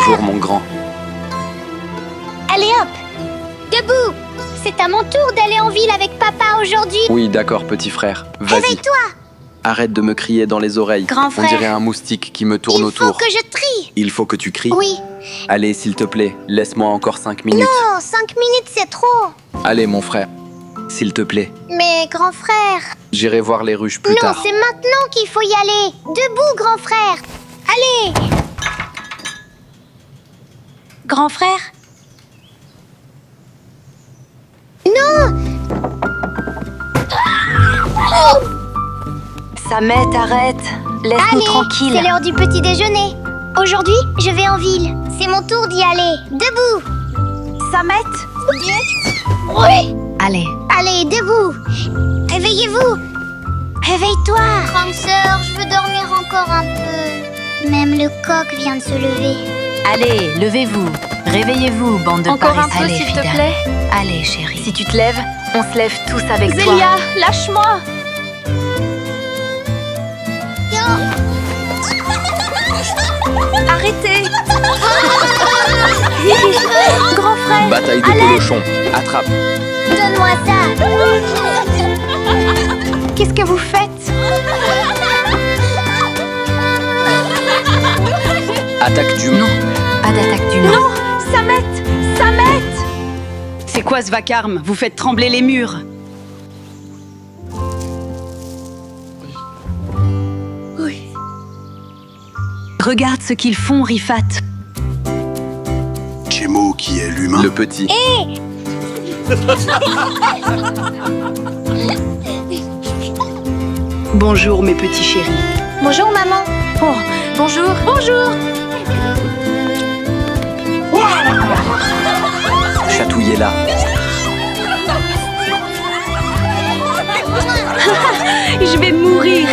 Bonjour, mon grand. Allez hop, debout. C'est à mon tour d'aller en ville avec papa aujourd'hui. Oui, d'accord, petit frère. Vas-y. Réveille-toi. Arrête de me crier dans les oreilles. Grand On frère. dirait un moustique qui me tourne Il faut autour. que je trie. Il faut que tu cries. Oui. Allez, s'il te plaît, laisse-moi encore 5 minutes. Non, 5 minutes c'est trop. Allez, mon frère. S'il te plaît. Mais grand frère. J'irai voir les ruches plus Non, tard. c'est maintenant qu'il faut y aller. Debout, grand frère. Allez. Grand frère. Non. Samet, arrête. Laisse-nous Allez, tranquille. c'est l'heure du petit déjeuner. Aujourd'hui, je vais en ville. C'est mon tour d'y aller. Debout. Samet. Oui. Allez. Allez, debout. Réveillez-vous. Réveille-toi. Grande sœur, je veux dormir encore un peu. Même le coq vient de se lever. Allez, levez-vous. Réveillez-vous, bande de Encore un paresseux. peu, Allez, s'il te Fida. plaît. Allez, chérie. Si tu te lèves, on se lève tous avec toi. Zélia, lâche-moi. Arrêtez. Grand frère, Bataille de polochons. Attrape. donne-moi ça. Qu'est-ce que vous faites? Attaque du... Non, pas d'attaque du nom. Non, Samet, Samet. C'est quoi ce vacarme? Vous faites trembler les murs. Regarde ce qu'ils font, Rifat. Chemo qui est l'humain. Le petit. Bonjour, mes petits chéris. Bonjour, maman. Oh, bonjour. Bonjour. Chatouillez-la. Je vais mourir.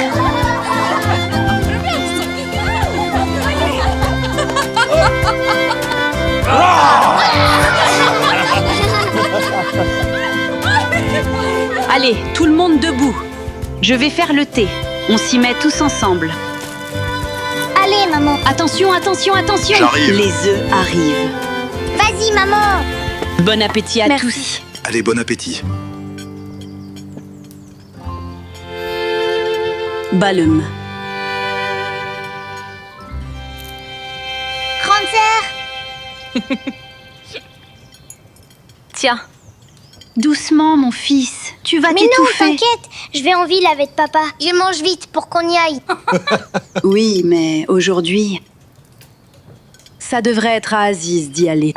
Allez, tout le monde debout. Je vais faire le thé. On s'y met tous ensemble. Allez, maman. Attention, attention, attention. J'arrive. Les œufs arrivent. Vas-y, maman. Bon appétit à Merci. tous. Allez, bon appétit. Balum. Grande sœur. Tiens. Doucement, mon fils. Tu vas Mais non, t'étouffer. t'inquiète. Je vais en ville avec papa. Je mange vite pour qu'on y aille. Oui, mais aujourd'hui... Ça devrait être à Aziz d'y aller.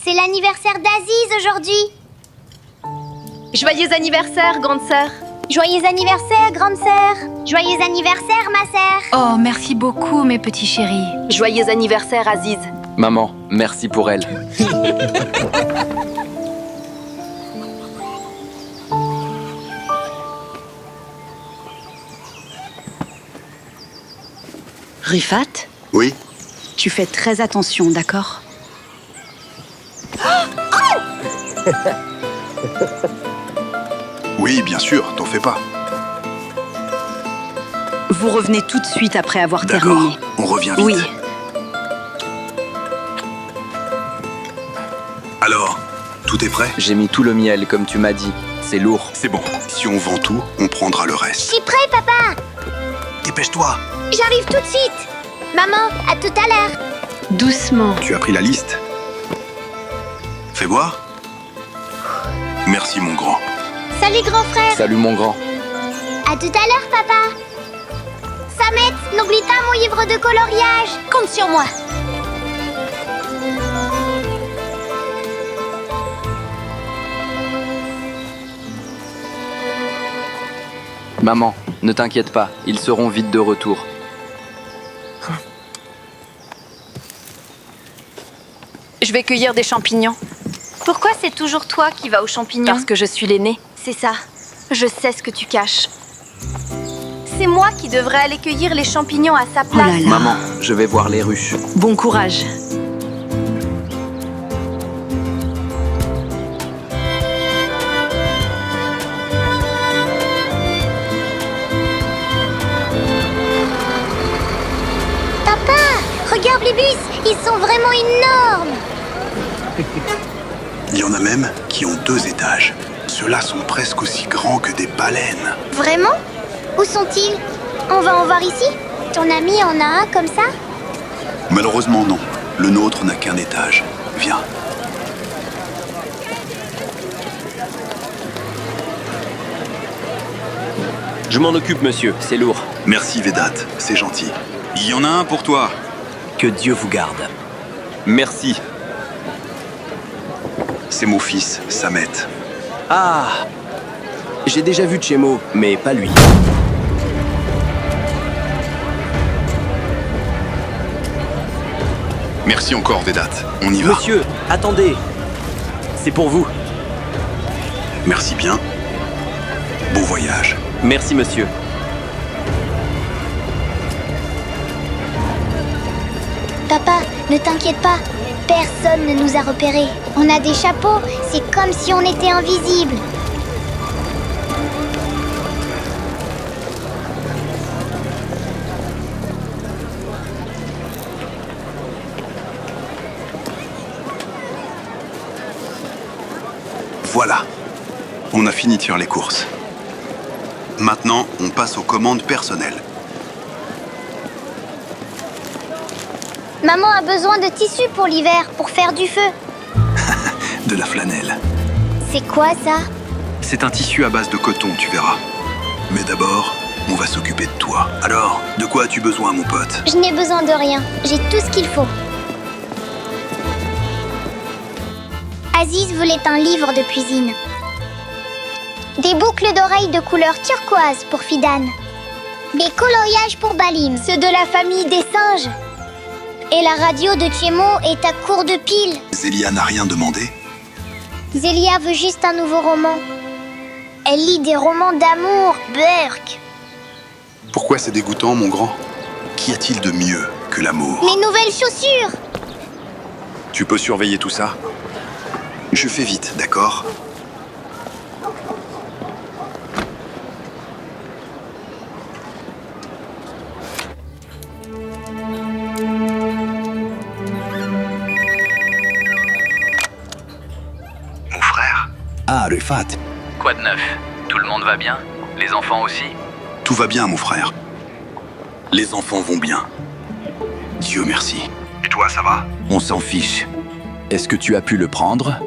C'est l'anniversaire d'Aziz aujourd'hui. Joyeux anniversaire, grande sœur. Joyeux anniversaire, grande sœur. Joyeux anniversaire, ma sœur. Oh, merci beaucoup, mes petits chéris. Joyeux anniversaire, Aziz. Maman, merci pour elle. Rifat, Oui. tu fais très attention, d'accord? Oui, bien sûr, t'en fais pas. Vous revenez tout de suite après avoir D'accord, terminé. on revient vite. Oui. Alors, tout est prêt? J'ai mis tout le miel, comme tu m'as dit. C'est lourd. C'est bon. Si on vend tout, on prendra le Je reste. suis prêt, papa. Dépêche-toi. J'arrive tout de suite. Maman, à tout à l'heure. Doucement. Tu as pris la liste? Fais voir. Merci, mon grand. Salut, grand frère. Salut, mon grand. À tout à l'heure, papa. Samet, n'oublie pas mon livre de coloriage. Compte sur moi. Maman, ne t'inquiète pas, ils seront vite de retour. Je vais cueillir des champignons. Pourquoi c'est toujours toi qui vas aux champignons? Parce que je suis l'aînée. C'est ça. Je sais ce que tu caches. C'est moi qui devrais aller cueillir les champignons à sa Oh place. là là. Maman, je vais voir les ruches. Bon courage. Papa, regarde les ibis, ils sont vraiment énormes. Il y en a même qui ont 2 étages. Ceux-là sont presque aussi grands que des baleines. Vraiment? Où sont-ils? On va en voir ici? Ton ami en a un comme ça? Malheureusement, non. Le nôtre n'a qu'un étage. Viens. Je m'en occupe, monsieur. C'est lourd. Merci, Vedat. C'est gentil. Il y en a un pour toi. Que Dieu vous garde. Merci. C'est mon fils, Samet. Ah! J'ai déjà vu Tchémo, mais pas lui. Merci encore, Vedat. On y va. Monsieur, attendez. C'est pour vous. Merci bien. Bon voyage. Merci, monsieur. Papa, ne t'inquiète pas. Personne ne nous a repérés. On a des chapeaux. C'est comme si on était invisibles. Voilà. On a fini de faire les courses. Maintenant, on passe aux commandes personnelles. Maman a besoin de tissu pour l'hiver, pour faire du feu. De la flanelle. C'est quoi ça? C'est un tissu à base de coton, tu verras. Mais d'abord, on va s'occuper de toi. Alors, de quoi as-tu besoin, mon pote? Je n'ai besoin de rien. J'ai tout ce qu'il faut. Aziz voulait un livre de cuisine. Des boucles d'oreilles de couleur turquoise pour Fidan. Des coloriages pour Balim, ceux de la famille des singes. Et la radio de Tchémo est à court de piles. Zélia n'a rien demandé? Zélia veut juste un nouveau roman. Elle lit des romans d'amour, Burk. Pourquoi c'est dégoûtant, mon grand? Qu'y a-t-il de mieux que l'amour? Mes nouvelles chaussures. Tu peux surveiller tout ça? Je fais vite, d'accord? Mon frère? Ah, Rifat. Quoi de neuf? Tout le monde va bien? Les enfants aussi? Tout va bien, mon frère. Les enfants vont bien. Dieu merci. Et toi, ça va? On s'en fiche. Est-ce que tu as pu le prendre?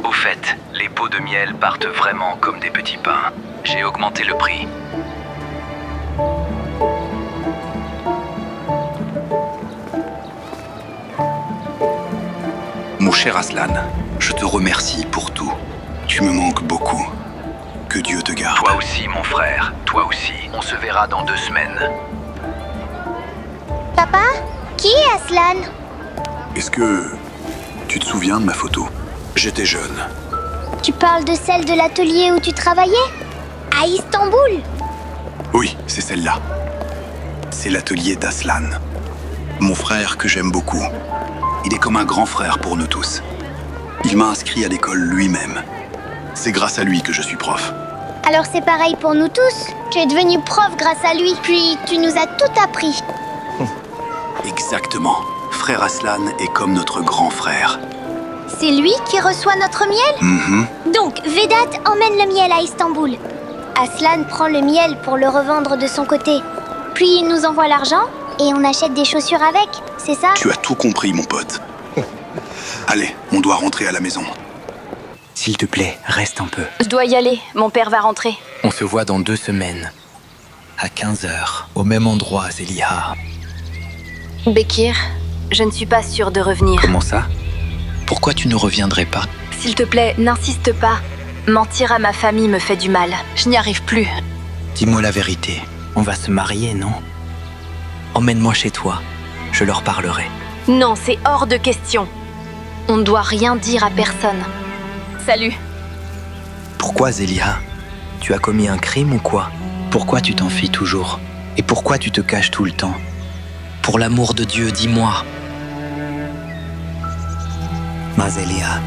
Au fait, les pots de miel partent vraiment comme des petits pains. J'ai augmenté le prix. Mon cher Aslan, je te remercie pour tout. Tu me manques beaucoup. Que Dieu te garde. Toi aussi, mon frère. Toi aussi. On se verra dans 2 semaines. Papa, qui est Aslan? Est-ce que tu te souviens de ma photo? J'étais jeune. Tu parles de celle de l'atelier où tu travaillais? À Istanbul? Oui, c'est celle-là. C'est l'atelier d'Aslan. Mon frère que j'aime beaucoup. Il est comme un grand frère pour nous tous. Il m'a inscrit à l'école lui-même. C'est grâce à lui que je suis prof. Alors c'est pareil pour nous tous. Tu es devenu prof grâce à lui, puis tu nous as tout appris. Exactement. Frère Aslan est comme notre grand frère. C'est lui qui reçoit notre miel? Mhm. Donc, Vedat emmène le miel à Istanbul. Aslan prend le miel pour le revendre de son côté. Puis il nous envoie l'argent et on achète des chaussures avec, c'est ça? Tu as tout compris, mon pote. Allez, on doit rentrer à la maison. S'il te plaît, reste un peu. Je dois y aller, mon père va rentrer. On se voit dans 2 semaines. À 15h, au même endroit, Zélia. Bekir, je ne suis pas sûre de revenir. Comment ça? Pourquoi tu ne reviendrais pas? S'il te plaît, n'insiste pas. Mentir à ma famille me fait du mal. Je n'y arrive plus. Dis-moi la vérité. On va se marier, non? Emmène-moi chez toi. Je leur parlerai. Non, c'est hors de question. On ne doit rien dire à personne. Salut. Pourquoi, Zélia? Tu as commis un crime ou quoi? Pourquoi tu t'enfuis toujours? Et pourquoi tu te caches tout le temps? Pour l'amour de Dieu, dis-moi. Ma Zélia.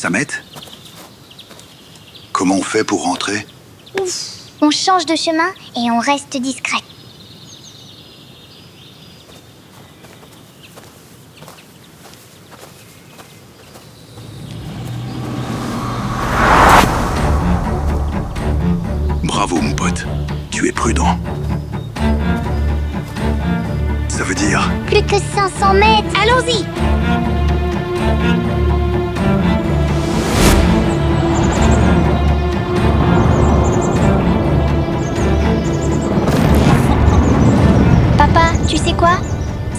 Samet? Comment on fait pour rentrer? On change de chemin et on reste discret. Bravo, mon pote. Tu es prudent. Ça veut dire... Plus que 500 mètres. Allons-y. Papa, tu sais quoi?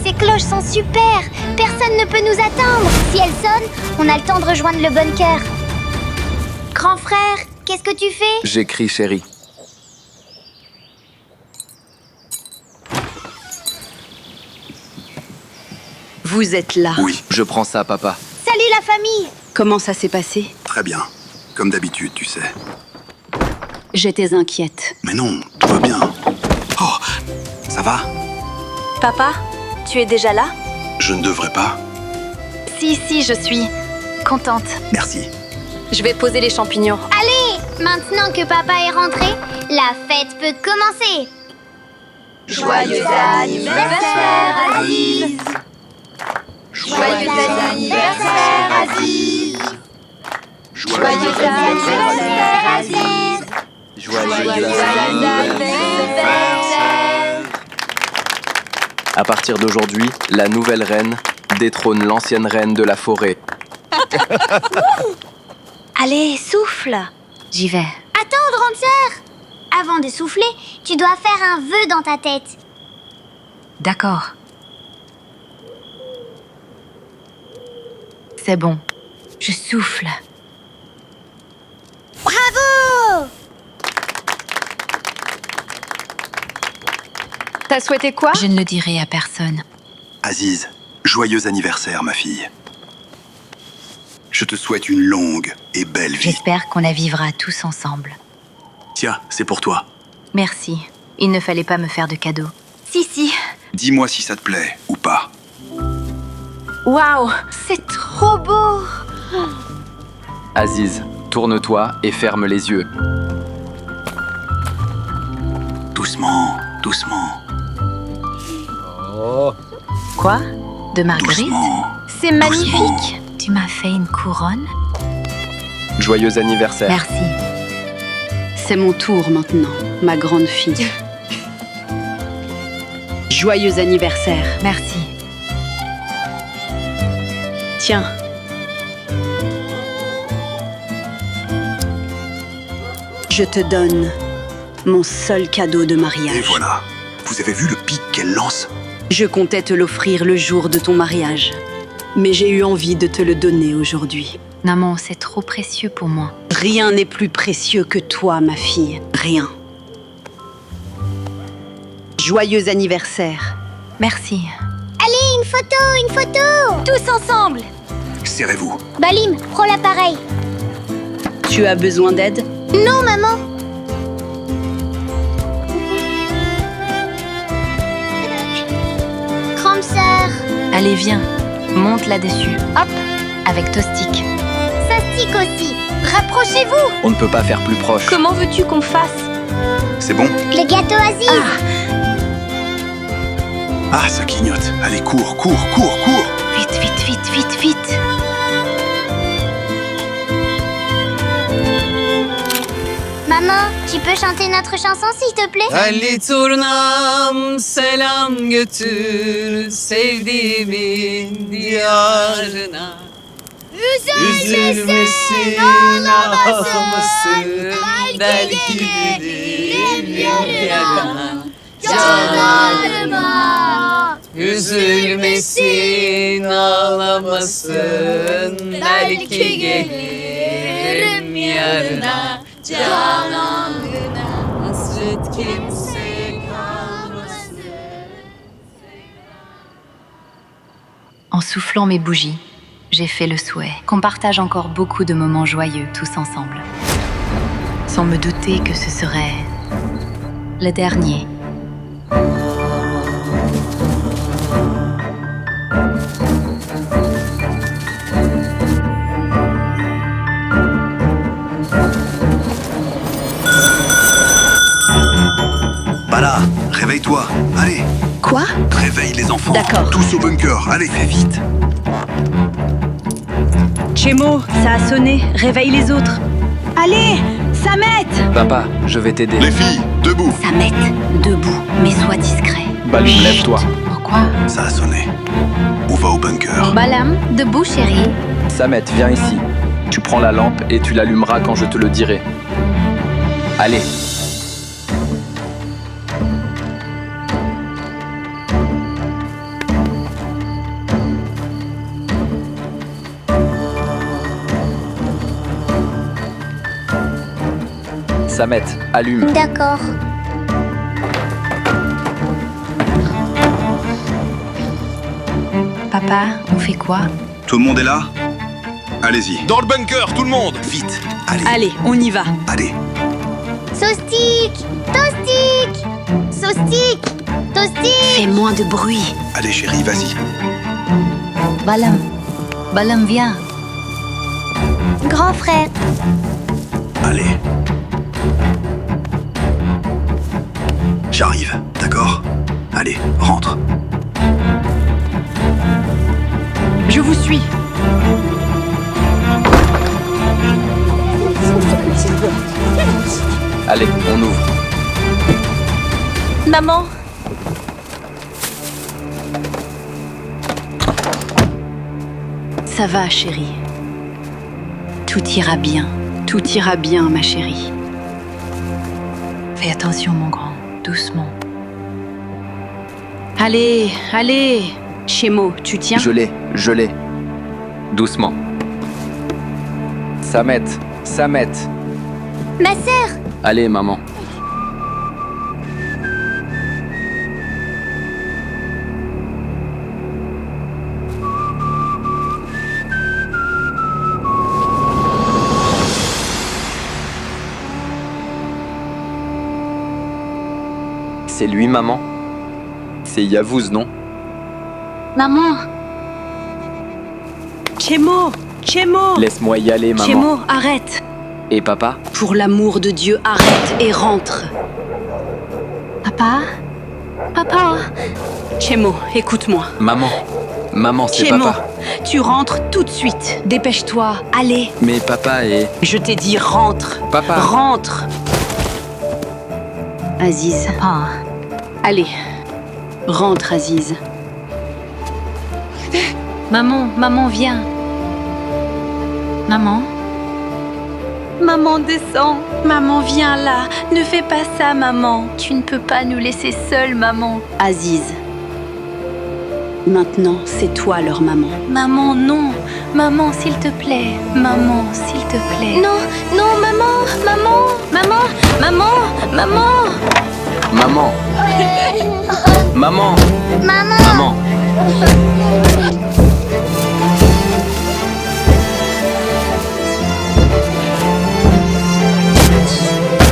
Ces cloches sont super. Personne ne peut nous attendre. Si elles sonnent, on a le temps de rejoindre le bunker. Grand frère, qu'est-ce que tu fais? J'écris chérie. Vous êtes là. Oui, Je prends ça, papa. Salut la famille. Comment ça s'est passé? très bien. Comme d'habitude, tu sais. J'étais inquiète. Mais non, tout va bien. Oh, ça va? Papa, tu es déjà là? Je ne devrais pas. Si, je suis contente. Merci. Je vais poser les champignons. Allez, maintenant que papa est rentré, la fête peut commencer. Joyeux anniversaire, Aziz! Joyeux anniversaire, Aziz! Joyeux anniversaire, Aziz! Joyeux anniversaire! À partir d'aujourd'hui, la nouvelle reine détrône l'ancienne reine de la forêt. Allez, souffle! J'y vais. Attends, grande sœur. Avant de souffler, tu dois faire un vœu dans ta tête. D'accord. C'est bon. Je souffle. Bravo! T'as souhaité quoi? Je ne le dirai à personne. Aziz, joyeux anniversaire, ma fille. Je te souhaite une longue et belle vie. J'espère qu'on la vivra tous ensemble. Tiens, c'est pour toi. Merci. Il ne fallait pas me faire de cadeaux. Si. Dis-moi si ça te plaît ou pas. Waouh, c'est trop beau! Aziz, tourne-toi et ferme les yeux. Doucement, doucement, Quoi? De Marguerite? doucement. C'est magnifique! Tu m'as fait une couronne? Joyeux anniversaire. Merci. C'est mon tour maintenant, ma grande fille. Joyeux anniversaire. Merci. Tiens. Je te donne mon seul cadeau de mariage. Et voilà. Vous avez vu le pic qu'elle lance? Je comptais te l'offrir le jour de ton mariage. Mais j'ai eu envie de te le donner aujourd'hui. Maman, c'est trop précieux pour moi. Rien n'est plus précieux que toi, ma fille. Rien. Joyeux anniversaire. Merci. Allez, une photo! Tous ensemble! Serrez-vous. Balim, prends l'appareil. Tu as besoin d'aide? Non, maman. Grande sœur, Allez, viens. Monte là-dessus. Hop. Avec Tostic. ça stick aussi. Rapprochez-vous. On ne peut pas faire plus proche. Comment veux-tu qu'on fasse? C'est bon? Le gâteau Aziz. Ah, ça clignote. Allez, cours, cours, cours, cours. Vite, vite, vite, vite, vite. Maman, tu peux chanter notre chanson s'il te plaît? Ali turnam selam götür sevdiğimin diyarına. Üzülmesin ağlamasın belki gelirim yarına canlarıma. Üzülmesin ağlamasın belki gelirim yarına canlarına. Hasret kimse kalmasın. En soufflant mes bougies, j'ai fait le souhait qu'on partage encore beaucoup de moments joyeux tous ensemble. Sans me douter que ce serait le dernier. Bala, réveille-toi. Allez, Quoi? réveille les enfants. D'accord. Tous au bunker. Allez, fais vite. Chemo, ça a sonné. Réveille les autres. Allez, Samet! Papa, je vais t'aider. Les filles, debout. Samet, debout, mais sois discret. Balum, lève-toi. Pourquoi? Ça a sonné. On va au bunker. Balam, debout, chérie. Samet, viens ici. Tu prends la lampe et tu l'allumeras quand je te le dirai. Allez. Samet, allume. D'accord. Papa, on fait quoi? Tout le monde est là? Allez-y. Dans le bunker, tout le monde. Vite. Allez. Allez, on y va. Allez. Sostik! Tostik! Sostik! Tostik! Fais moins de bruit. Allez, chérie, vas-y. Balam. Balam, viens. Grand frère. Allez. J'arrive, d'accord? Allez, rentre. Je vous suis. Allez, on ouvre. Maman, Ça va, chérie. Tout ira bien. Tout ira bien, ma chérie. Fais attention, mon grand. Doucement. Allez, allez. Chemo, tu tiens? Je l'ai. Doucement. Samet, Samet. Ma sœur! Allez, maman. C'est lui, maman? C'est Yavuz, non? Maman! Chemo! Chemo! Laisse-moi y aller, maman. Chemo, arrête! Et papa? Pour l'amour de Dieu, arrête et rentre. Papa? Papa? Chemo, écoute-moi. Maman, c'est Chemo, papa. tu rentres tout de suite. Dépêche-toi, allez. Mais papa est... Je t'ai dit rentre. Papa. Rentre. Aziz. Papa. Allez. Rentre, Aziz. Maman, viens. Maman? maman, descends. Maman, viens là. Ne fais pas ça, maman. Tu ne peux pas nous laisser seuls, maman. Aziz. Maintenant, c'est toi leur maman. Maman, non. Maman, s'il te plaît. Maman, s'il te plaît. Non, non, maman, maman, maman, maman, maman. Maman. Maman. Maman! Maman.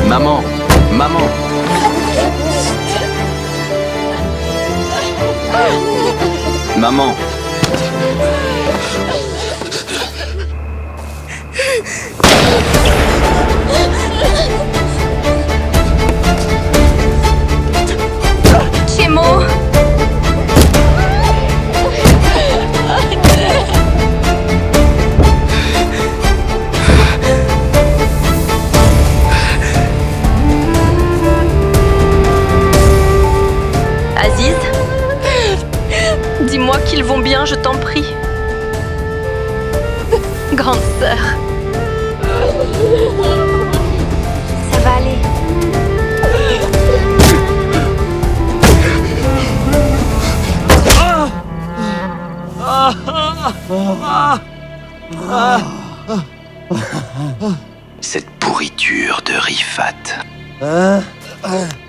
Maman. Maman. Maman. Chemo. Aziz, dis-moi qu'ils vont bien, je t'en prie. Grande sœur. Ça va aller. Cette pourriture de Rifat.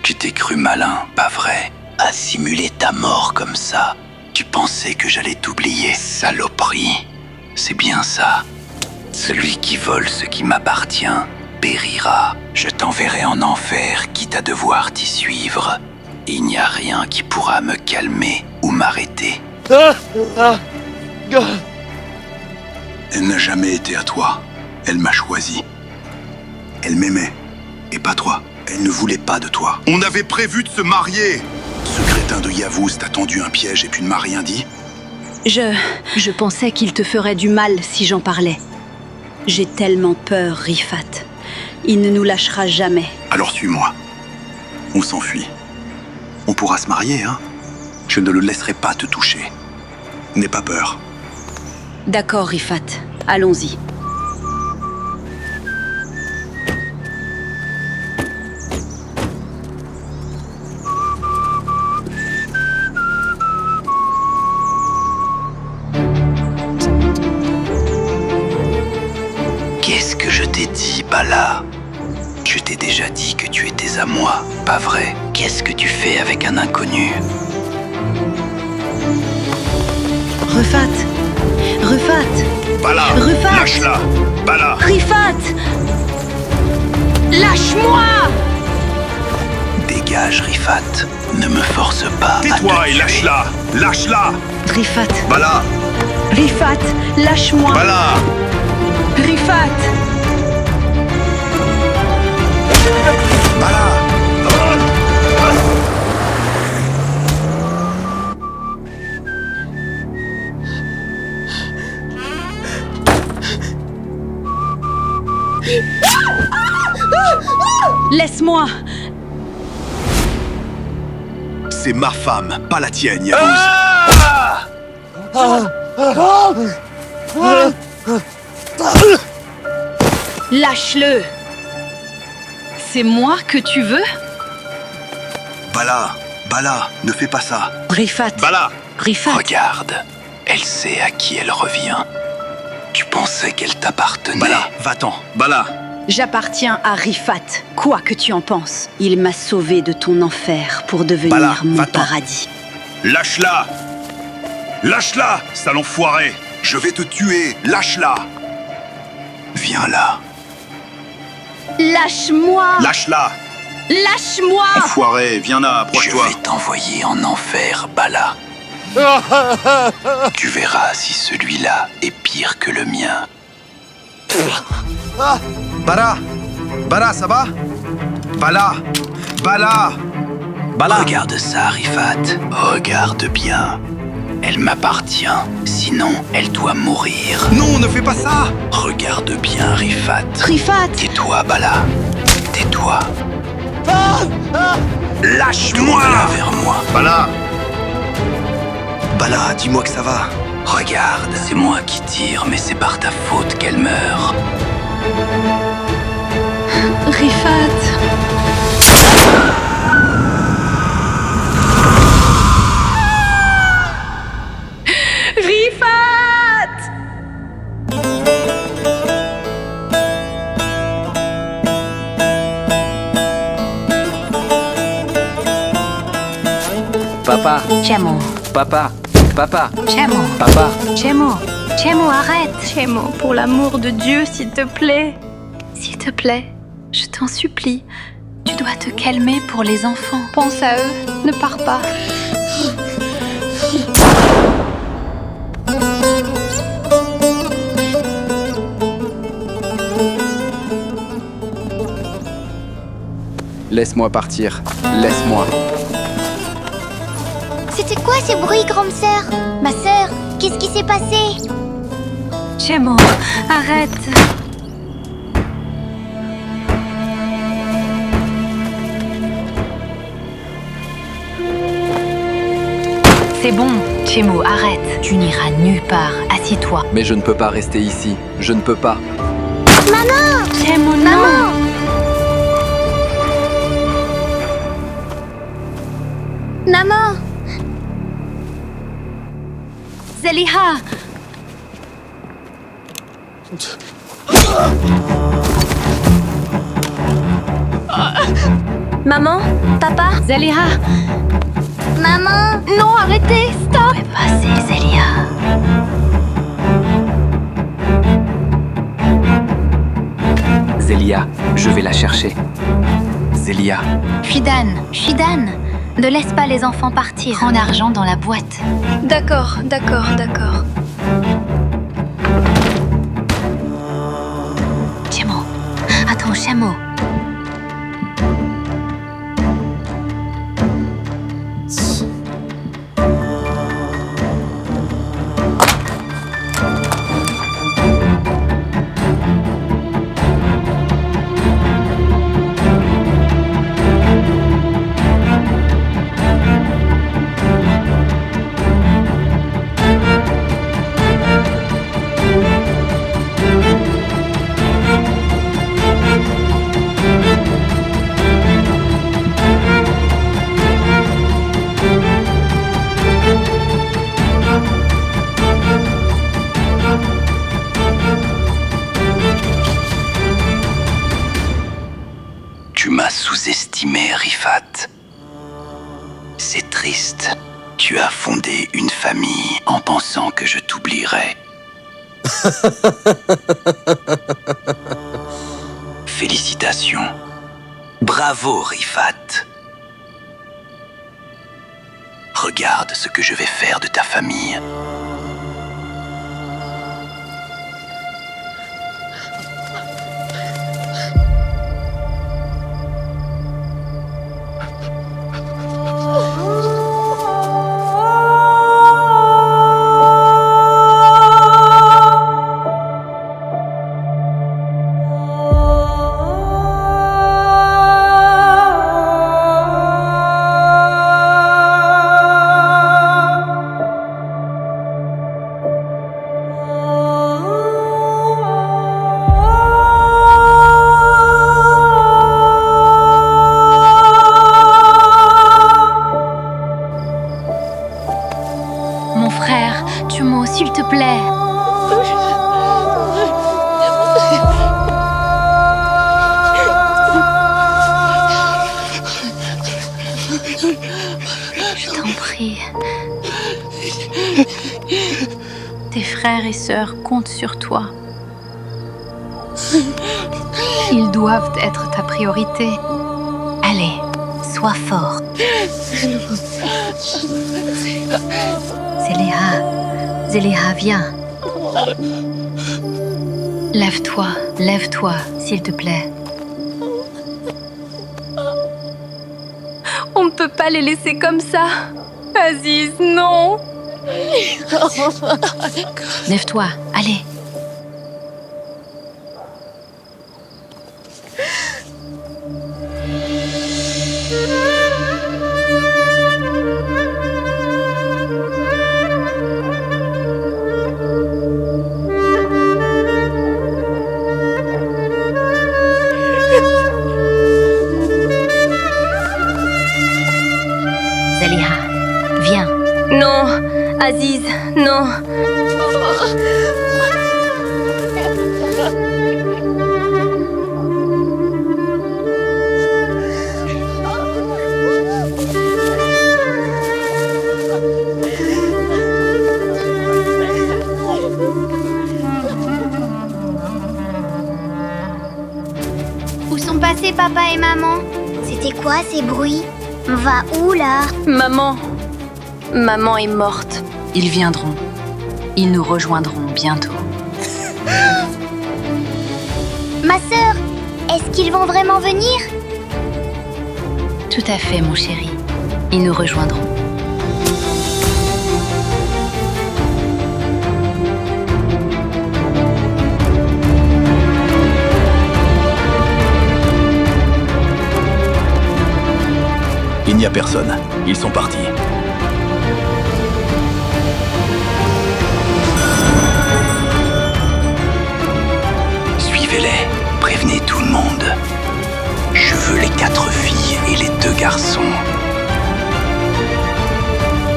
Tu t'es cru malin, pas vrai? À simuler ta mort comme ça. Tu pensais que j'allais t'oublier, saloperie. C'est bien ça. Celui qui vole ce qui m'appartient périra. Je t'enverrai en enfer, quitte à devoir t'y suivre. Il n'y a rien qui pourra me calmer ou m'arrêter. Elle n'a jamais été à toi. Elle m'a choisi. Elle m'aimait. Et pas toi. Elle ne voulait pas de toi. On avait prévu de se marier. Ce crétin de Yavuz t'a tendu un piège et puis ne m'a rien dit. Je pensais qu'il te ferait du mal si j'en parlais. J'ai tellement peur, Rifat. Il ne nous lâchera jamais. Alors suis-moi. On s'enfuit. On pourra se marier, hein? Je ne le laisserai pas te toucher. N'aie pas peur. D'accord, Rifat. Allons-y. Qu'est-ce que je t'ai dit, Bala? Je t'ai déjà dit que tu étais à moi, pas vrai? Qu'est-ce que tu fais avec un inconnu? Rifat! Bala! Rifat! Lâche-la! Bala! Rifat! Lâche-moi! Dégage, Rifat. Ne me force pas. Tais-toi et lâche-la! Lâche-la! Rifat! Bala! Rifat! Lâche-moi! Bala! Rifat! Bala! Laisse-moi! C'est ma femme, pas la tienne, Yavuz. Lâche-le! C'est moi que tu veux? Bala, ne fais pas ça. Rifat! Bala! Rifat! Regarde, elle sait à qui elle revient. Tu pensais qu'elle t'appartenait. Bala, va-t'en. Bala! J'appartiens à Rifat, quoi que tu en penses. Il m'a sauvé de ton enfer pour devenir Bala, mon va-t'en. paradis. Lâche-la! Lâche-la, sale enfoiré! Je vais te tuer, lâche-la. Viens là. Lâche-moi! Lâche-la! Lâche-moi! Enfoiré, viens là, Je approche-toi. vais t'envoyer en enfer, Bala. Tu verras si celui-là est pire que le mien. Bala, ça va? Bala! Regarde ça, Rifat. Regarde bien. Elle m'appartient. Sinon, elle doit mourir. Non, ne fais pas ça! Regarde bien, Rifat. Rifat! Tais-toi, Bala. Tais-toi. Lâche-moi! Tourne-la vers moi. Bala, dis-moi que ça va. Regarde, c'est moi qui tire, mais c'est par ta faute qu'elle meurt. Rifat! Rifat! Papa, Chemo, papa, papa, Chemo, papa. Chemo, arrête. Chemo, pour l'amour de Dieu, s'il te plaît. S'il te plaît, je t'en supplie. Tu dois te calmer pour les enfants. Pense à eux, ne pars pas. Laisse-moi partir. Laisse-moi. C'était quoi ces bruits, grande sœur? Ma sœur, qu'est-ce qui s'est passé? Chemo, arrête. C'est bon, Chemo, arrête. Tu n'iras nulle part. Assieds-toi. Mais je ne peux pas rester ici. Je ne peux pas. Maman! Chemo, non. Maman! Maman! Zeliha! Maman? Papa? Zeliha! Maman! Non, arrêtez, stop! Où est passée Zeliha? Zélia, je vais la chercher. Zélia. Fidan, ne laisse pas les enfants partir. Prends l'argent dans la boîte. D'accord. Chemo, attends, Chemo. Rifat. C'est triste. Tu as fondé une famille en pensant que je t'oublierais. Félicitations. Bravo, Rifat. Regarde ce que je vais faire de ta famille. Mon frère, tue-moi, s'il te plaît. Je t'en prie. Tes frères et sœurs comptent sur toi. Ils doivent être ta priorité. Allez, sois fort. Zéléha, viens. Lève-toi, s'il te plaît. On ne peut pas les laisser comme ça. Aziz, non. Lève-toi, allez. Zéléha, viens. Non, Aziz, non. Où sont passés papa et maman? C'était quoi ces bruits? On va où là? Maman est morte. Ils viendront. Ils nous rejoindront bientôt. Ma sœur, est-ce qu'ils vont vraiment venir? Tout à fait, mon chéri. Ils nous rejoindront. Il n'y a personne. Ils sont partis. Suivez-les. Prévenez tout le monde. Je veux les 4 filles et les 2 garçons.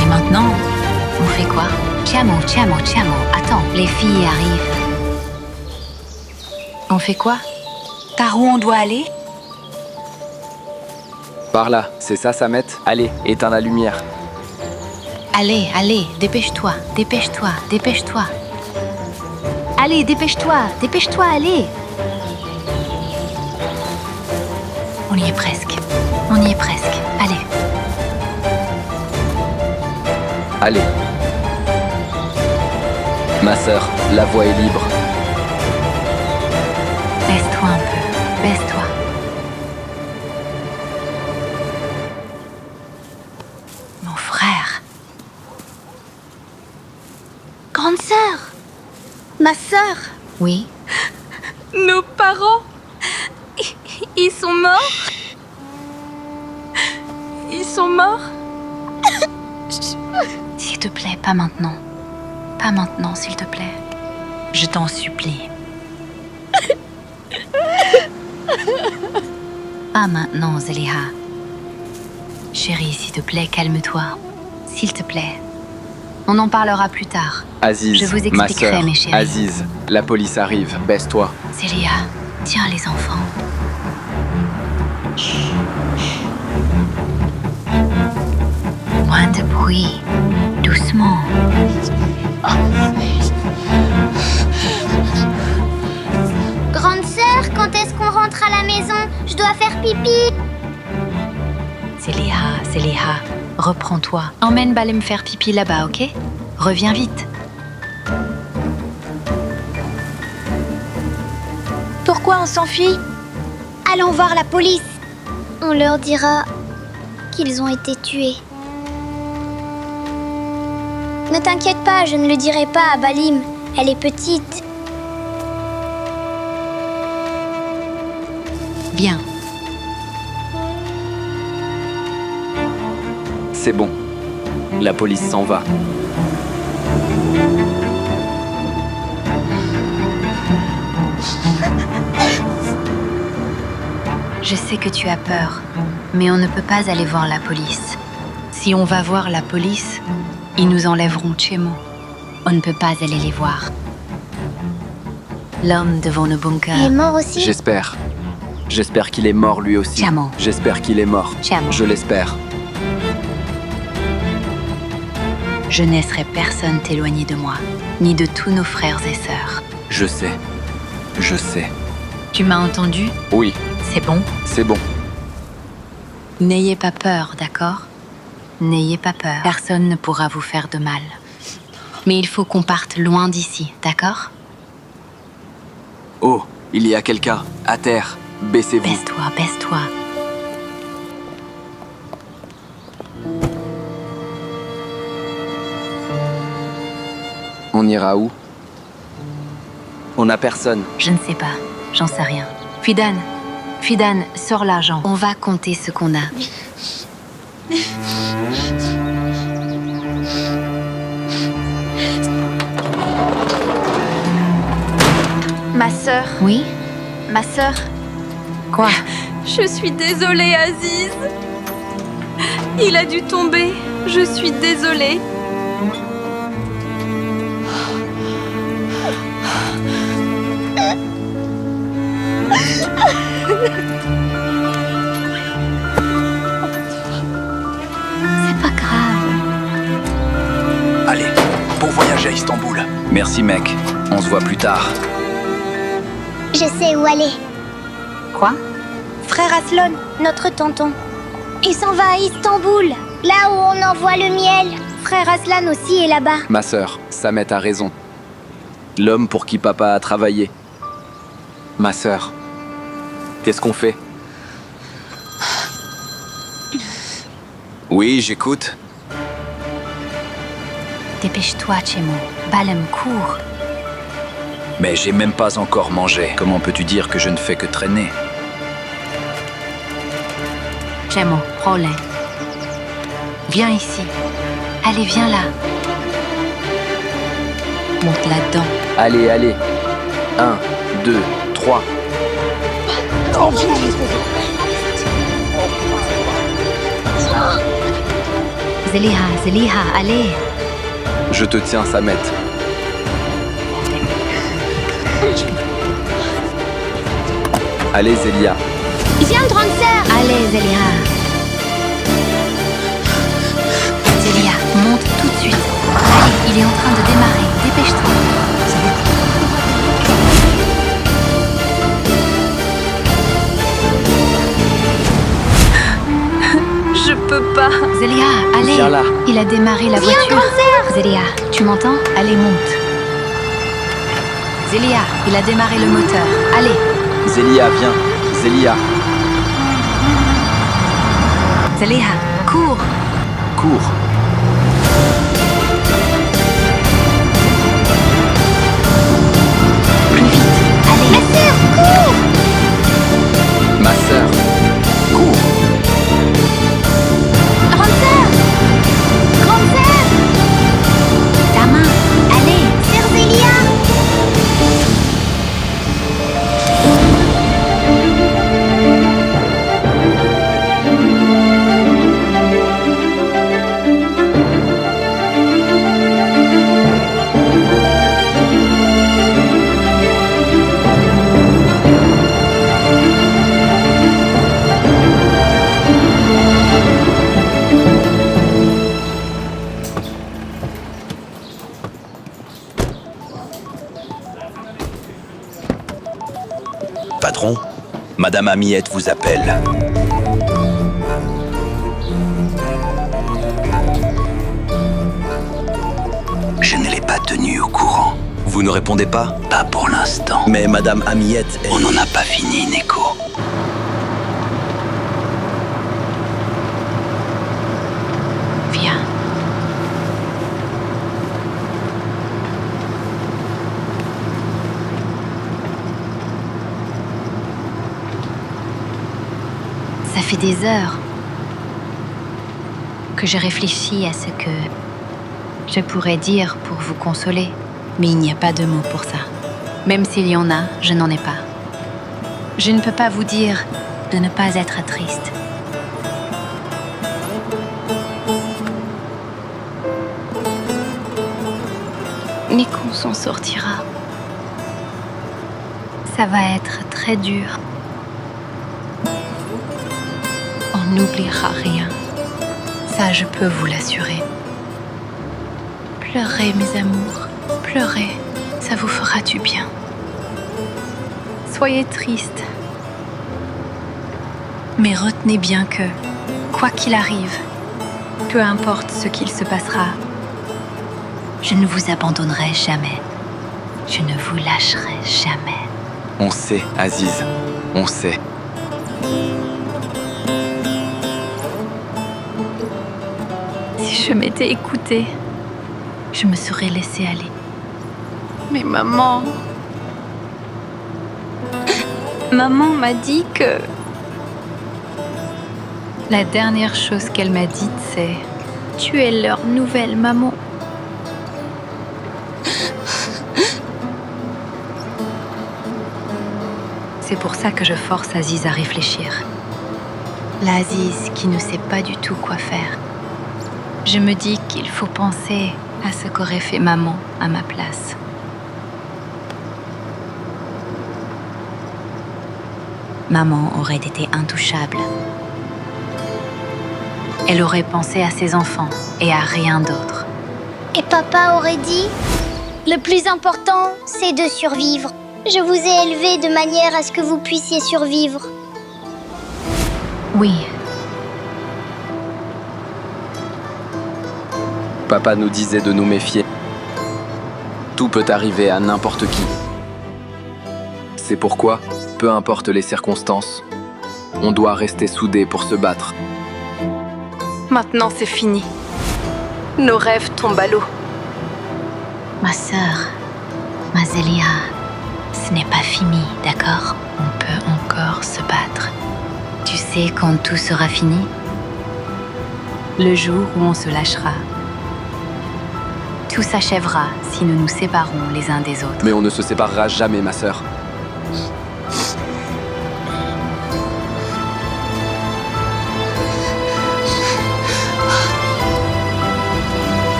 Et maintenant, on fait quoi? Chiamo. Attends, les filles arrivent. On fait quoi? Par où on doit aller? Par là, c'est ça, Samet? Allez, éteins la lumière. Allez, dépêche-toi. Allez, dépêche-toi, allez. On y est presque. Allez. Allez. Ma sœur, la voie est libre. Baisse-toi un peu, baisse-toi. Mon frère. Grande sœur. Ma sœur, Oui. nos parents, ils sont morts. Ils sont morts. S'il te plaît, pas maintenant. Pas maintenant, s'il te plaît. Je t'en supplie. Pas maintenant, Zéléha. Chérie, s'il te plaît, calme-toi. S'il te plaît. On en parlera plus tard. Aziz, Je vous ma expliquerai, sœur, mes chéris. Aziz, la police arrive. Baisse-toi. Zéléha, tiens les enfants. Oui, doucement. Grande sœur, quand est-ce qu'on rentre à la maison? Je dois faire pipi. Zeliha, reprends-toi. Emmène Balem faire pipi là-bas, ok? Reviens vite. Pourquoi on s'enfuit? Allons voir la police. On leur dira qu'ils ont été tués. Ne t'inquiète pas, je ne le dirai pas à Balim. Elle est petite. Viens. C'est bon. La police s'en va. Je sais que tu as peur, mais on ne peut pas aller voir la police. Si on va voir la police, ils nous enlèveront Chemo. On ne peut pas aller les voir. L'homme devant nos bunkers. Il est mort aussi? J'espère. J'espère qu'il est mort lui aussi. Chamo. J'espère qu'il est mort. Chamo. Je l'espère. Je ne laisserai personne t'éloigner de moi, ni de tous nos frères et sœurs. Je sais. Je sais. Tu m'as entendu? Oui, C'est bon? c'est bon. N'ayez pas peur, d'accord? N'ayez pas peur. Personne ne pourra vous faire de mal. Mais il faut qu'on parte loin d'ici, d'accord? Oh, il y a quelqu'un. À terre. Baissez-vous. Baisse-toi, baisse-toi. On ira où? On n'a personne. Je ne sais pas, j'en sais rien. Fidan, sors l'argent. On va compter ce qu'on a. Ma sœur, Oui? ma sœur. Quoi? Je suis désolée, Aziz. Il a dû tomber. Je suis désolée. C'est pas grave. Allez, bon voyage à Istanbul. Merci mec, on se voit plus tard. Je sais où aller. Quoi? Frère Aslan, notre tonton. Il s'en va à Istanbul, là où on envoie le miel. Frère Aslan aussi est là-bas. Ma sœur, Samet a raison. L'homme pour qui papa a travaillé. Ma sœur, qu'est-ce qu'on fait? Oui, j'écoute. Dépêche-toi, Chemo. Balem, cours. Mais j'ai même pas encore mangé. Comment peux-tu dire que je ne fais que traîner? Chemo, prends-les. Viens ici. Allez, viens là. Monte là-dedans. Allez, allez. 1, 2, 3. Zeliha, allez. Je te tiens, Samet. Allez, Zélia. Viens, grande sœur. Allez, Zeliha. Zeliha, monte tout de suite. Allez, il est en train de démarrer. Dépêche-toi. Je peux pas. Zeliha, allez. Viens là. Il a démarré la voiture. grande sœur. Zeliha, tu m'entends? Allez, monte. Zeliha, il a démarré le moteur. Allez. Zélia, viens. Zélia, Zeliha, cours. cours. Plus vite. Allez. Ma sœur, cours. Grande sœur. Grande sœur. Ta main. Allez. Sœur Zélia. Madame Amiette vous appelle. Je ne l'ai pas tenu au courant. Vous ne répondez pas? Pas pour l'instant. Mais Madame Amiette est... On n'en a pas fini, Neko. Viens. Ça fait des heures que je réfléchis à ce que je pourrais dire pour vous consoler. Mais il n'y a pas de mots pour ça. Même s'il y en a, je n'en ai pas. Je ne peux pas vous dire de ne pas être triste. Mais qu'on s'en sortira. Ça va être très dur. On n'oubliera rien. Ça, je peux vous l'assurer. Pleurez, mes amours. Pleurez. Ça vous fera du bien. Soyez tristes. Mais retenez bien que, quoi qu'il arrive, peu importe ce qu'il se passera, je ne vous abandonnerai jamais. Je ne vous lâcherai jamais. On sait, Aziz. On sait. Si je m'étais écoutée, je me serais laissée aller. Mais maman... Maman m'a dit que... La dernière chose qu'elle m'a dite, c'est... Tu es leur nouvelle maman. C'est pour ça que je force Aziz à réfléchir. L'Aziz qui ne sait pas du tout quoi faire. Je me dis qu'il faut penser à ce qu'aurait fait maman à ma place. Maman aurait été intouchable. Elle aurait pensé à ses enfants et à rien d'autre. Et papa aurait dit, le plus important, c'est de survivre. Je vous ai élevé de manière à ce que vous puissiez survivre. Oui, Papa nous disait de nous méfier. Tout peut arriver à n'importe qui. C'est pourquoi, peu importe les circonstances, on doit rester soudés pour se battre. Maintenant, c'est fini. Nos rêves tombent à l'eau. ma sœur, ma Zélia, ce n'est pas fini, d'accord? On peut encore se battre. Tu sais quand tout sera fini? Le jour où on se lâchera. Tout s'achèvera si nous nous séparons les uns des autres. Mais on ne se séparera jamais, ma sœur.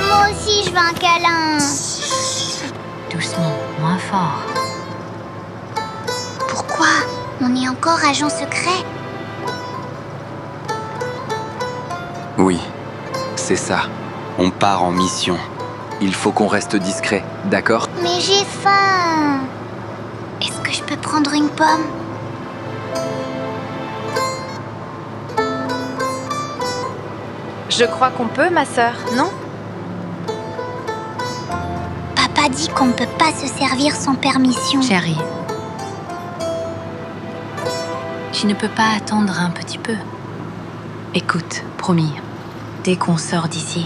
Moi aussi, je veux un câlin. Doucement, moins fort. Pourquoi? On est encore agent secret? Oui, c'est ça. On part en mission. Il faut qu'on reste discret, d'accord? Mais j'ai faim. Est-ce que je peux prendre une pomme? Je crois qu'on peut, ma sœur, non? Papa dit qu'on ne peut pas se servir sans permission. Chérie, tu ne peux pas attendre un petit peu. Écoute, promis, dès qu'on sort d'ici,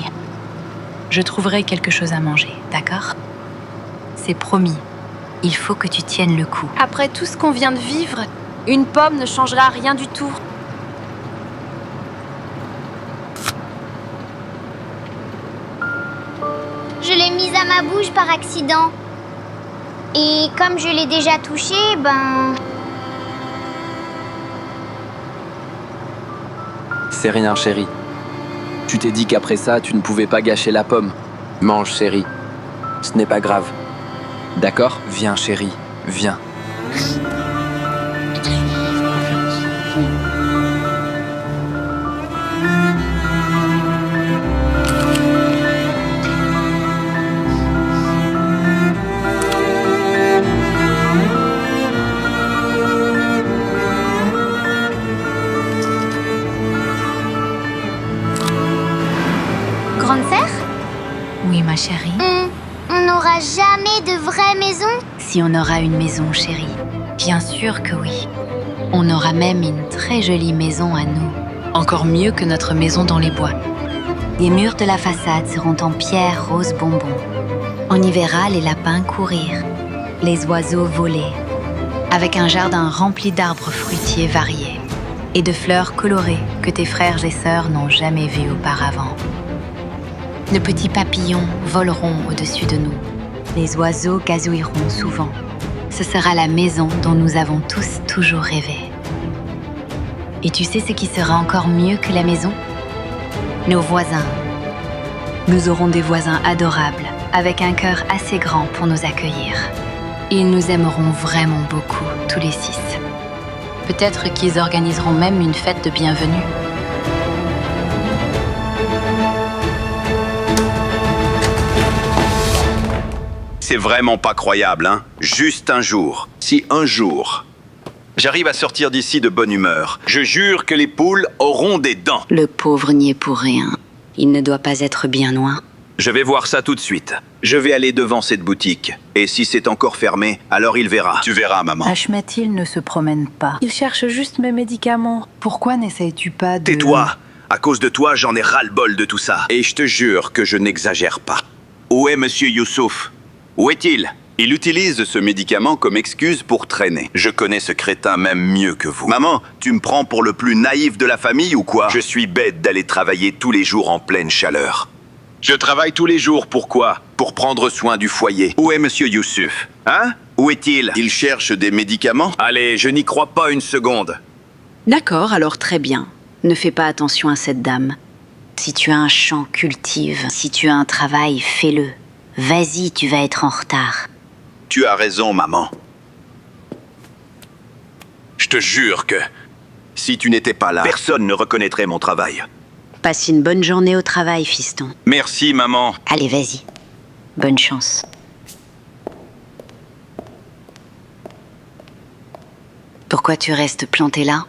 je trouverai quelque chose à manger, d'accord? C'est promis. Il faut que tu tiennes le coup. Après tout ce qu'on vient de vivre, une pomme ne changera rien du tout. Je l'ai mise à ma bouche par accident. Et comme je l'ai déjà touchée, ben... C'est rien, chérie. Tu t'es dit qu'après ça, tu ne pouvais pas gâcher la pomme. Mange, chérie. Ce n'est pas grave. D'accord? Viens, chérie. Viens. Oui, ma chérie. On n'aura jamais de vraie maison? Si on aura une maison, chérie. Bien sûr que oui. On aura même une très jolie maison à nous. Encore mieux que notre maison dans les bois. Les murs de la façade seront en pierre rose bonbon. On y verra les lapins courir, les oiseaux voler, avec un jardin rempli d'arbres fruitiers variés et de fleurs colorées que tes frères et sœurs n'ont jamais vues auparavant. De petits papillons voleront au-dessus de nous. Les oiseaux gazouilleront souvent. Ce sera la maison dont nous avons tous toujours rêvé. Et tu sais ce qui sera encore mieux que la maison? Nos voisins. Nous aurons des voisins adorables, avec un cœur assez grand pour nous accueillir. Ils nous aimeront vraiment beaucoup, tous les 6. Peut-être qu'ils organiseront même une fête de bienvenue. C'est vraiment pas croyable, hein? Juste un jour. Si un jour, j'arrive à sortir d'ici de bonne humeur, je jure que les poules auront des dents. Le pauvre n'y est pour rien. Il ne doit pas être bien loin. Je vais voir ça tout de suite. Je vais aller devant cette boutique. Et si c'est encore fermé, alors il verra. Tu verras, maman. Ashmetil ne se promène pas. Il cherche juste mes médicaments. Pourquoi n'essayes-tu pas de... Tais-toi. À cause de toi, j'en ai ras-le-bol de tout ça. Et je te jure que je n'exagère pas. Où est Monsieur Youssouf? Où est-il? Il utilise ce médicament comme excuse pour traîner. Je connais ce crétin même mieux que vous. Maman, tu me prends pour le plus naïf de la famille ou quoi? Je suis bête d'aller travailler tous les jours en pleine chaleur. Je travaille tous les jours, pourquoi? Pour prendre soin du foyer. Où est Monsieur Youssouf? Hein? Où est-il? Il cherche des médicaments? Allez, je n'y crois pas une seconde. D'accord, alors très bien. Ne fais pas attention à cette dame. Si tu as un champ, cultive. Si tu as un travail, fais-le. Vas-y, tu vas être en retard. Tu as raison, maman. Je te jure que si tu n'étais pas là, personne ne reconnaîtrait mon travail. Passe une bonne journée au travail, fiston. Merci, maman. Allez, vas-y. Bonne chance. Pourquoi tu restes planté là?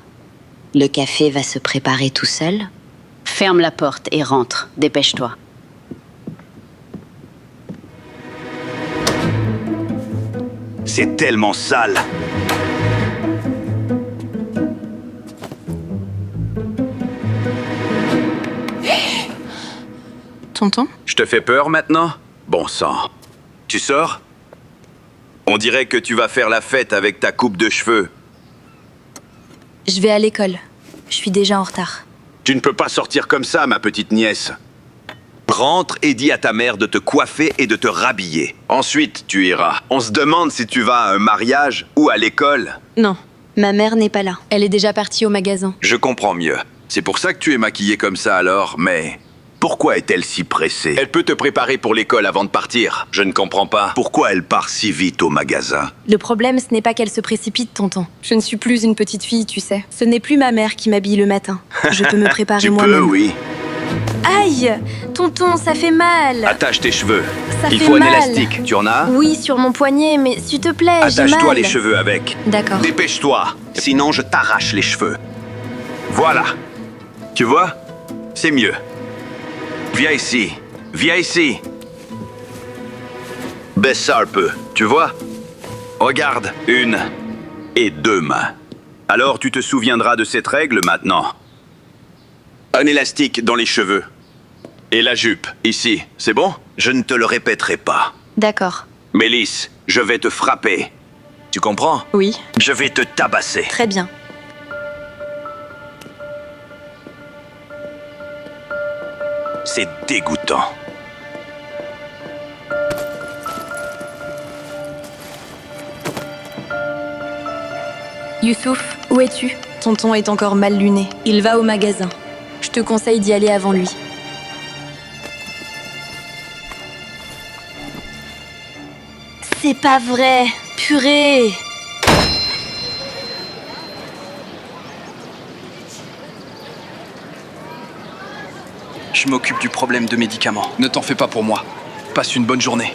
Le café va se préparer tout seul? Ferme la porte et rentre. Dépêche-toi. C'est tellement sale. Tonton? Je te fais peur maintenant? Bon sang. Tu sors? On dirait que tu vas faire la fête avec ta coupe de cheveux. Je vais à l'école. Je suis déjà en retard. Tu ne peux pas sortir comme ça, ma petite nièce. Rentre et dis à ta mère de te coiffer et de te rhabiller. Ensuite, tu iras. On se demande si tu vas à un mariage ou à l'école. Non, ma mère n'est pas là. Elle est déjà partie au magasin. Je comprends mieux. C'est pour ça que tu es maquillée comme ça alors, mais... Pourquoi est-elle si pressée? Elle peut te préparer pour l'école avant de partir. Je ne comprends pas. Pourquoi elle part si vite au magasin? Le problème, ce n'est pas qu'elle se précipite, tonton. Je ne suis plus une petite fille, tu sais. Ce n'est plus ma mère qui m'habille le matin. Je peux me préparer moi-même. Tu peux, oui. Aïe! Tonton, ça fait mal! Attache tes cheveux. Ça Il fait faut un mal. élastique. Tu en as? Oui, sur mon poignet, mais s'il te plaît, j'ai mal. Attache-toi les cheveux avec. D'accord. Dépêche-toi. Sinon, je t'arrache les cheveux. Voilà. Tu vois? C'est mieux. Viens ici. Viens ici. Baisse ça un peu. Tu vois? Regarde. 1 et 2 mains. Alors, tu te souviendras de cette règle maintenant. Un élastique dans les cheveux. Et la jupe, ici. C'est bon? Je ne te le répéterai pas. D'accord. Mélisse, je vais te frapper. Tu comprends? Oui. Je vais te tabasser. Très bien. C'est dégoûtant. Youssouf, où es-tu? Tonton est encore mal luné. Il va au magasin. Je te conseille d'y aller avant lui. C'est pas vrai! Purée! Je m'occupe du problème de médicaments. Ne t'en fais pas pour moi. Passe une bonne journée.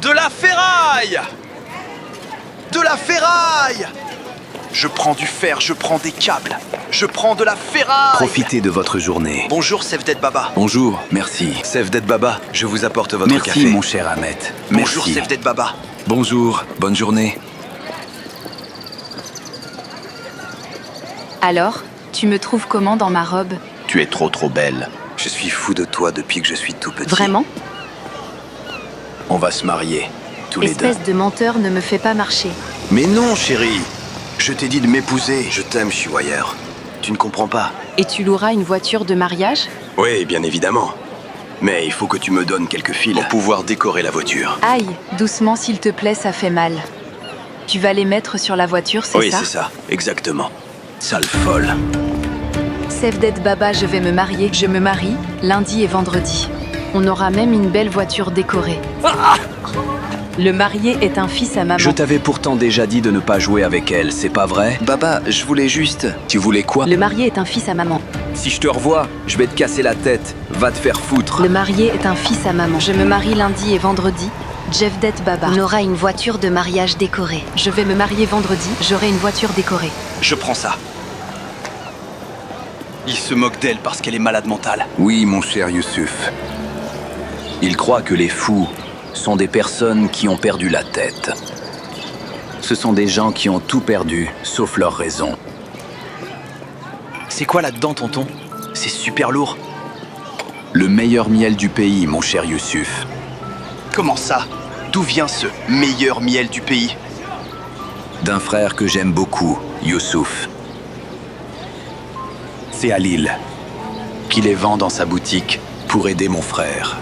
De la ferraille! De la ferraille! Je prends du fer, je prends des câbles, je prends de la ferraille. Profitez de votre journée. Bonjour, Sevdet Baba. Bonjour, merci. Sevdet Baba, je vous apporte votre Merci, café. mon cher Ahmet. Bonjour, Merci. Sevdet Baba. Bonjour, bonne journée. Alors, tu me trouves comment dans ma robe? Tu es trop belle. Je suis fou de toi depuis que je suis tout petit. Vraiment? On va se marier, tous les deux. Espèce de menteur ne me fait pas marcher. Mais non, chérie. Je t'ai dit de m'épouser. Je t'aime, Chihuahua. Tu ne comprends pas. Et tu loueras une voiture de mariage? Oui, bien évidemment. Mais il faut que tu me donnes quelques fils pour pouvoir décorer la voiture. Aïe, doucement s'il te plaît, ça fait mal. Tu vas les mettre sur la voiture, c'est Oui, ça? c'est ça. Exactement. Sale folle. Sevdet Baba, je vais me marier. Je me marie lundi et vendredi. On aura même une belle voiture décorée. Le marié est un fils à maman. Je t'avais pourtant déjà dit de ne pas jouer avec elle, c'est pas vrai? Baba, je voulais juste... Tu voulais quoi? Le marié est un fils à maman. Si je te revois, je vais te casser la tête. Va te faire foutre. Le marié est un fils à maman. Je me marie lundi et vendredi. Jevdet Baba. On aura une voiture de mariage décorée. Je vais me marier vendredi. J'aurai une voiture décorée. Je prends ça. Il se moque d'elle parce qu'elle est malade mentale. Oui, mon cher Youssouf. Il croit que les fous sont des personnes qui ont perdu la tête. Ce sont des gens qui ont tout perdu, sauf leur raison. C'est quoi là-dedans, tonton? C'est super lourd. Le meilleur miel du pays, mon cher Youssouf. Comment ça? D'où vient ce meilleur miel du pays? D'un frère que j'aime beaucoup, Youssouf. C'est Halil qui les vend dans sa boutique pour aider mon frère.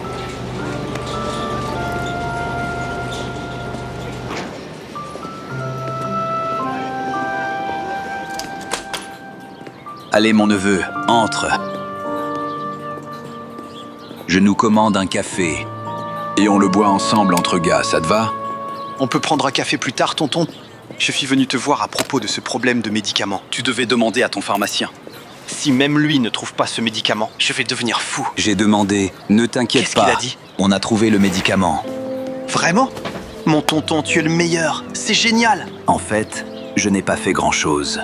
Allez, mon neveu, entre. Je nous commande un café et on le boit ensemble entre gars, ça te va? On peut prendre un café plus tard, tonton? Je suis venu te voir à propos de ce problème de médicaments. Tu devais demander à ton pharmacien. Si même lui ne trouve pas ce médicament, je vais devenir fou. J'ai demandé, ne t'inquiète Qu'est-ce pas. qu'il a dit? On a trouvé le médicament. Vraiment? Mon tonton, tu es le meilleur. C'est génial. En fait, je n'ai pas fait grand-chose.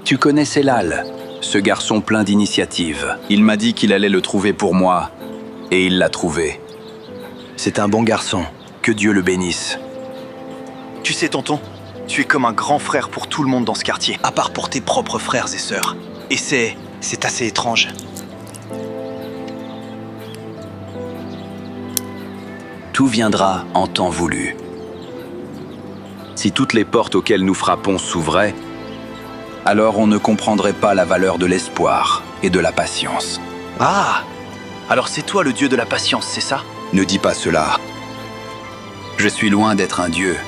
Tu connais Selal, ce garçon plein d'initiative. Il m'a dit qu'il allait le trouver pour moi, et il l'a trouvé. C'est un bon garçon. Que Dieu le bénisse. Tu sais, tonton, tu es comme un grand frère pour tout le monde dans ce quartier, à part pour tes propres frères et sœurs. Et c'est assez étrange. Tout viendra en temps voulu. Si toutes les portes auxquelles nous frappons s'ouvraient, alors on ne comprendrait pas la valeur de l'espoir et de la patience. Ah! Alors c'est toi le dieu de la patience, c'est ça? Ne dis pas cela. Je suis loin d'être un dieu.